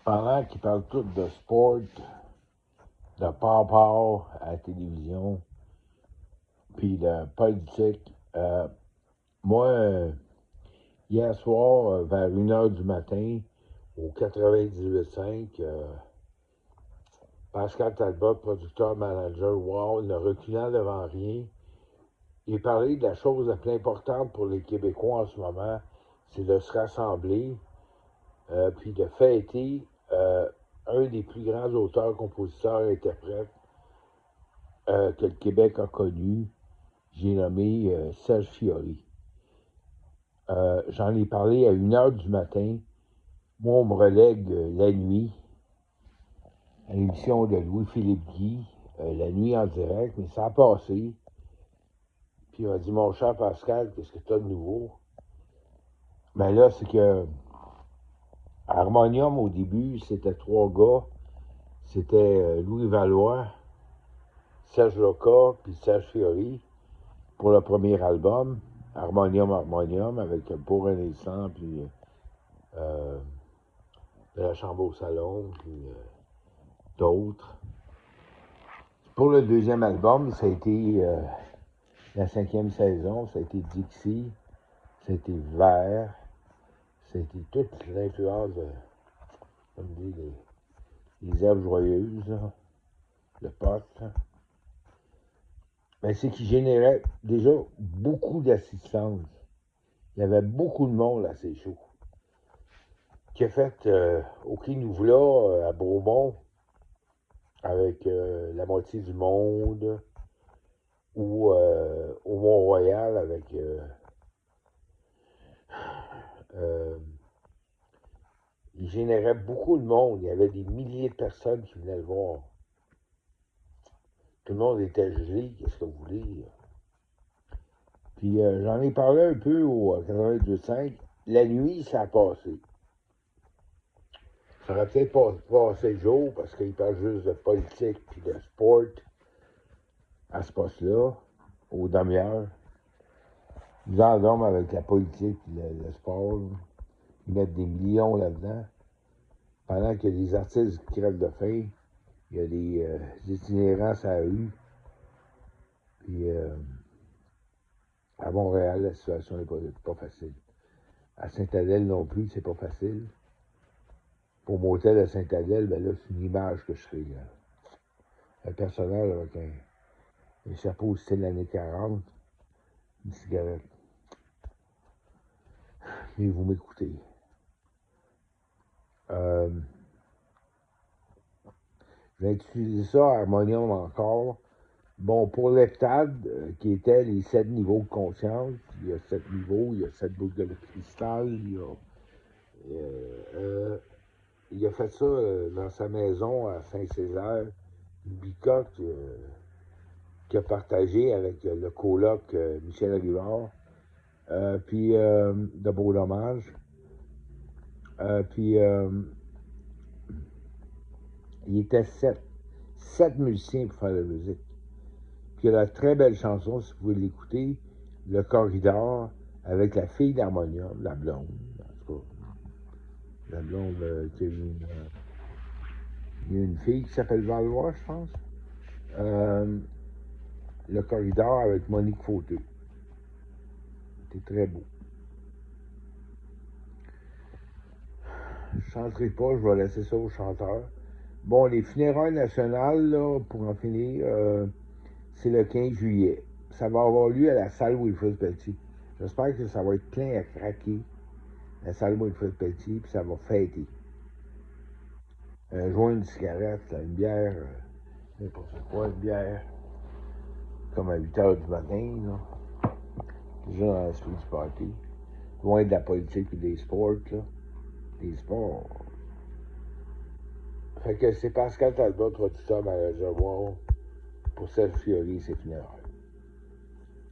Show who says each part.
Speaker 1: Pendant qu'ils parlent tous de sport, de pow à la télévision, puis de politique, moi, hier soir, vers 1h du matin, au 98.5, Pascal Talbot, producteur, manager, wow, ne reculant devant rien, il parlait de la chose la plus importante pour les Québécois en ce moment, c'est de se rassembler, puis de fêter un des plus grands auteurs, compositeurs, interprètes que le Québec a connu. J'ai nommé Serge Fiori. J'en ai parlé à 1h du matin. Moi, on me relègue la nuit à l'émission de Louis-Philippe Guy, la nuit en direct, mais ça a passé. Puis il m'a dit, mon cher Pascal, qu'est-ce que tu as de nouveau? Ben là, c'est que Harmonium, au début, c'était 3 gars. C'était Louis Valois, Serge Loca, puis Serge Fiori, pour le premier album, Harmonium, avec Pour un instant, puis De la chambre au salon, puis d'autres. Pour le deuxième album, ça a été la 5e saison, ça a été Dixie, ça a été Vert, ça a été toute l'influence de, comme dit, les herbes joyeuses, là, le pot. Mais c'est qui générait déjà beaucoup d'assistance. Il y avait beaucoup de monde à ces shows. Qui a fait au Quai Nouvela à Beaumont avec la moitié du monde, ou au Mont-Royal avec il générait beaucoup de monde. Il y avait des milliers de personnes qui venaient le voir. Tout le monde était gelé, qu'est-ce que vous voulez. Puis j'en ai parlé un peu au 92.5. La nuit, ça a passé. Ça aurait peut-être pas passé le jour parce qu'il parle juste de politique puis de sport à ce poste-là, aux demi-heures. Ils endorment avec la politique et le sport. Ils mettent des millions là-dedans. Pendant qu'il y a des artistes qui crèvent de faim, il y a des itinérances à la rue. Puis à Montréal, la situation n'est pas facile. À Saint-Adèle non plus, c'est pas facile. Pour Motel à Saint-Adèle, ben là, c'est une image que je crée. Là. Un personnage avec un chapeau style années 40, une cigarette. Mais vous m'écoutez. Je vais utiliser ça à Harmonium encore. Bon, pour l'heptade, qui était les 7 niveaux de conscience, il y a 7 niveaux, il y a 7 boucles de cristal, il a fait ça dans sa maison à Saint-Césaire, une bicoque qu'il a partagé avec le coloc Michel Rivard, puis de Beau Dommage. Puis il était 7 musiciens pour faire la musique. Puis il y a la très belle chanson, si vous pouvez l'écouter, Le Corridor, avec la fille d'Harmonium, la blonde, en tout cas. La blonde qui a eu une fille qui s'appelle Valois, je pense. Le Corridor avec Monique Fauteux. C'était très beau. Je ne chanterai pas, je vais laisser ça aux chanteurs. Bon, les funérailles nationales, là, pour en finir, c'est le 15 juillet. Ça va avoir lieu à la salle Wilfrid Pelletier. J'espère que ça va être plein à craquer, la salle Wilfrid Pelletier, puis ça va fêter. Joindre une cigarette, là, une bière, n'importe quoi, une bière, comme à 8h du matin, là. Déjà dans l'esprit du party. Loin de la politique et des sports, là. Des sports. Fait que c'est Pascal Talbot, producteur, manager, wow, pour Serge Fiori, c'est funérailles.